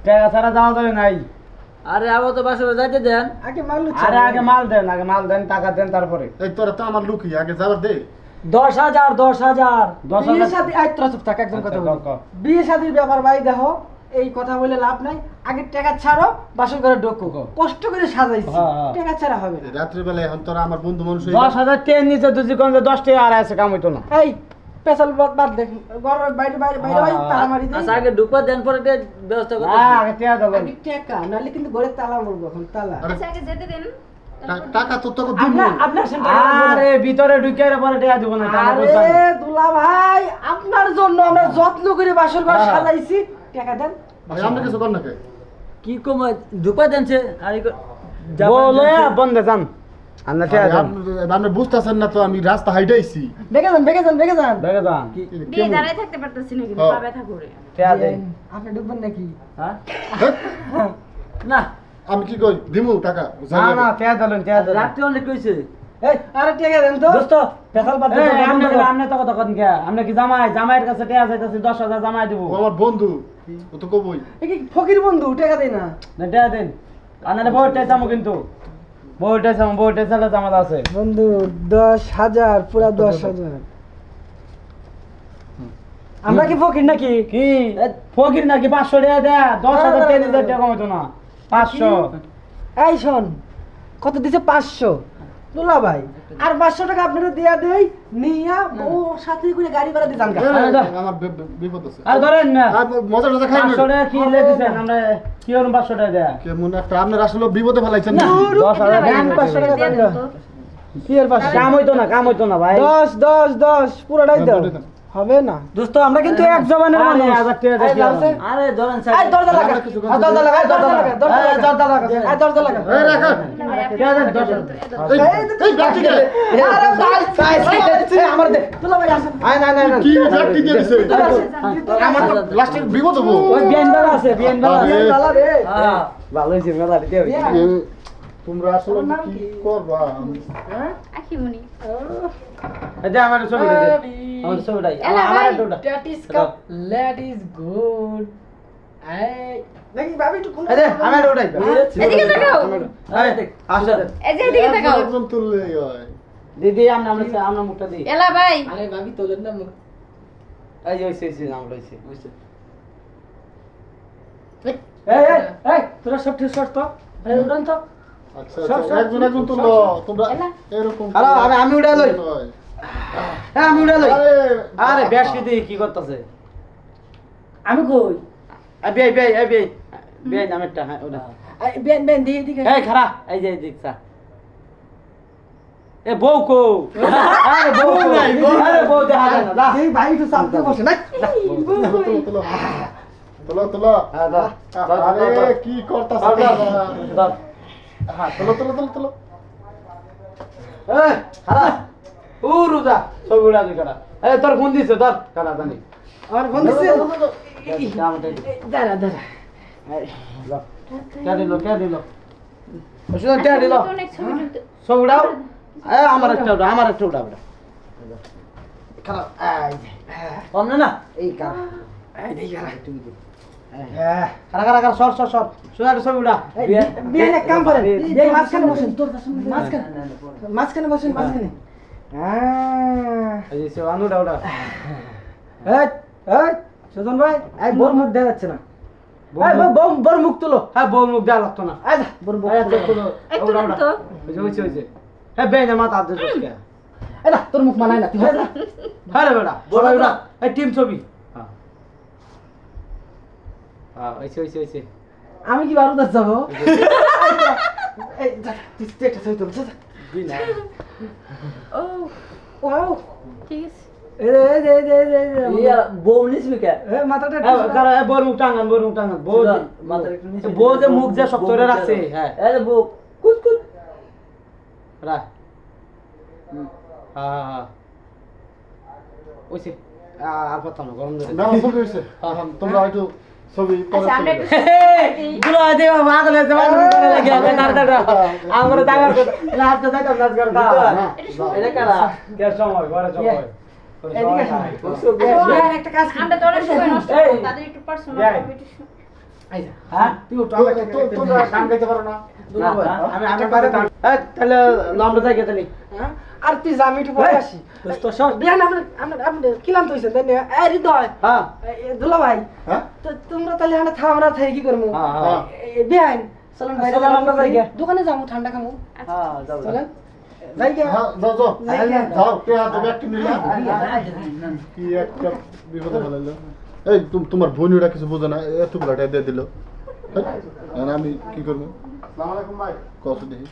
টাকা ছাড়া যাওয়া যাবে নাই। আরে আবার তো বাসরে যাইতে দেন। আগে মাল আরে আগে মাল দেন, টাকা দেন তারপরে। এই তোরা তো আমার লুকি আগে যাবার দে। 10,000 10,000 বিয়ে শাদী আই তোরা চুপ থাক একদম কথা বল। বিয়ে শাদীর ব্যাপার ভাই দেখো এই কথা বলে লাভ নাই। আগে টাকা ছাড়ো বাসর করে ঢোকো। কষ্ট করে সাজাইছি টাকা ছাড়া হবে না। রাত্রি বেলা এখন তোরা আমার বন্ধু মানুষ 10,000 টেন নিচে তুই কোন 10 টাকা আর আছে কাম হইতো না। এই পেছাল বাদ দেখ ঘরের বাইরে বাইরে বাইরে ভাই তালা মারি দেই। আচ্ছা আগে ঢুকবা দেন পরে ব্যবস্থা করতে। আগে টাকা দাও। আগে টাকা নালে কিন্তু ঘরে তালা মারবো এখন তালা। আচ্ছা আগে যেতে দেন। টাকা তো তোকে দিব। আপনার সেন্টার আরে ভিতরে ঢুকে পরে টাকা দিব না, টাকা বুঝছ না। আরে দুলা ভাই আপনার জন্য আমরা যত্ন করে বাসর ঘর সাজাইছি টাকা দেন। ভাই আমরা কিছু কর না কে? কি কম ঢুকবা দেনছে আর বলে বন্ধে যান। আমরা টাকা দেন। আপনি বুঝতাছেন না তো আমি রাস্তা হাইটাইছি। বেগে যান দেখে যান। বিয়ে দাঁড়ায় থাকতে পারতেছি না কিন্তু পা ব্যথা করে। টাকা দেন। আপনি ঢুকবেন নাকি? হ্যাঁ না আমি কি কই দিমু টাকা? না টাকা দিলেন। রাত্রি অনেক কইছে। এই আরে টাকা দেন তো। দোস্ত পেছাল বাদ দে। আমনে তো কথা কন কে? আমনে কি জামাইয়ের কাছে টাকা চাইতাছি 10,000 জামাই দিব। ও আমার বন্ধু ও তো কবই। এই কি ফকির বন্ধু টাকা দেই না। না টাকা দেন। আনারে বউটা চামু কিন্তু। বউটা চালে জামাত আছে। বন্ধু 10,000 পুরা 10,000। আমরা কি ফকির নাকি? কি ফকির নাকি 500 টাকা দেয়া 10,000 10,000 টাকা কমাইতো না 500। এই শোন কত দিছে 500 দুলা ভাই আর 500 টাকা আপনারা দিয়া দেই নিয়া ও সাথে করে গাড়ি ভাড়া দিতাম আমার বিপদ আছে। আর ধরেন না আর মজা টজা খাই 500 টাকা কি লেখেছেন আমরা কি করব 500 টাকা দেয়া কেমন একটা আপনার আসলে বিপদে ফেলাইছেন না। 10,000 দেন 500 টাকা দেন কি আর 500 কাম হইতো না ভাই। 10 পুরোটাই দাও হবে না দোস্ত আমরা কিন্তু এক জবানের মানুষ। আরে ধরেন এই দরজা লাগা দরজা লাগা দরজা লাগা এই দরজা লাগা এই রাখা এই ব্যাগটি কে? আরে ভাই ভাই আমার দে দুলা ভাই আসেন না কি ব্যাগটি দিয়ে দিছে? আমার তো লাস্টের বিপদ হবো। ওই বিএনবার আছে তালা রে হ্যাঁ ভালো হইছে মেলা দিতে হবে। তোমরা আসলে কি করবা? আখিমনি। এই যে আমার ছবি দে আমার ছবিটাই আমার একটা that is couplet is good এই দেখি ভাবি একটু কোন এই যে আমার ওটাই এদিকে তাকাও। এই আসো এই যে এদিকে তাকাও। একজন তুললে হয়। দিদি আমরা মুখটা দিই। এলা ভাই। আরে ভাবি তোলেন না মুখ এই যে হইছে নাম লইছে এই তোরা সব ঠিক শর্ত এই উড়ান তো আচ্ছা একজন তুললো তোমরা এরকম। আরে আমি উড়া লই। হ্যাঁ আমি উড়া লই। আরে আরে ব্যাস কি করতেছে? আমি কই বেই নামেরটা হ্যাঁ ওটা। বেন বেন দিয়ে দিকে এই খারা এই যে দেখছা এ বউ কো? আরে বউ নাই আরে বউ দেখা যায় না। এই ভাই একটু সামনে বসে না তুলো হ্যাঁ আরে কি করতাছ? হ্যাঁ তুলো এই খারা ও রুজা ছবি উড়া দি কাটা। এই তোর ফোন দিছে তোর কাটা জানি আর ফোন দিছে দাঁড়া কে দিল শুনো কে দিল অনেক ছবি তুলতে। ছবি উড়াও। আমার একটা উড়া খারাপ কম না এই কারা এই দেই কারা তুমি দি কারা সর শুনো একটা ছবি উড়া। বিয়ে এক কাম করেন এই মাঝখানে বসেন তোর মাঝখানে বসেন এই যে সে আনুটা উড়া। এই সুজন ভাই এই বোর মুখ দেখা যাচ্ছে না এই বোর মুখ তুলো হ্যাঁ বউ মুখ দেওয়া লাগতো না। আচ্ছা বোর মুখ একটু তো। হয়েছে হ্যাঁ বেই না মাথা হাতে চুষকে এই তোর মুখ মানায় না তুই হয়ে যা হ্যাঁ রে বেটা সবাই উড়া। এই টিম ছবি হ্যাঁ হয়েছে আমি কি বারো যাব এই যা তুই একটা ছবি তুল যা বিনা ও ওয়াও ঠিক আছে। ইয়া বউ নিসবি কে? এই মাথাটা কারা বউর মুখ টাঙ্গান বউ মাথা একটু নিচে বউ যে মুখ যে শক্ত করে রাখছে হ্যাঁ এই বউ কুত রা হ্যাঁ ওইছে আর কথা না গরম ধরে না ছবি হইছে। তোমরা একটু ছবি পরে আচ্ছা আমরা একটু গুলো দে পাগল হয়ে যাবে করে লাগে নারদাটা আমরা দাগা নাচ তো যাইতাম নাচ করে এটা কারা কে সময় ঘরে সময় এদিকে আসুন। বুঝছো, বিয়ান একটা কাজ করি। আমরা তো অনেক সময় নষ্ট এই। করি, তাদের একটু পার্সোনাল যাই। এই যা। হ্যাঁ? তুই উঠো, আমার একটা তোমরা গান গাইতে পারো না? দুলা ভাই, না, আমি একটা একটা কথা কথা তাহলে লম্বা থাকে তাহলে হ্যাঁ? আর তুই যা, আমি একটু পরে আসি। দোস্ত সর। বিয়ান আপনি ক্লান্ত হয়েছেন তাই না? এই হৃদয়, হ্যাঁ দুলা ভাই, হ্যাঁ? তো তোমরা তাহলে আমরা আমরা থেকে কি করবো? হ্যাঁ, হ্যাঁ। বিয়ান চলেন বাইরে চলেন, আমরা যাই গে। দোকানে যাবো, ঠান্ডা খাবো। হ্যাঁ, যাও, যাও। চলেন যাই গে। হ্যাঁ, যাও যাও যাই গে। যাও কে হাতে ব্যাগটি নিলা না, কি একটা বিপদে ফেলাইলো এই তোমার বোন ওরা কিছু বোঝে না এতগুলো টাকা দিয়ে দিল আমি কি করবো আসসালামু আলাইকুম ভাই কত দেখি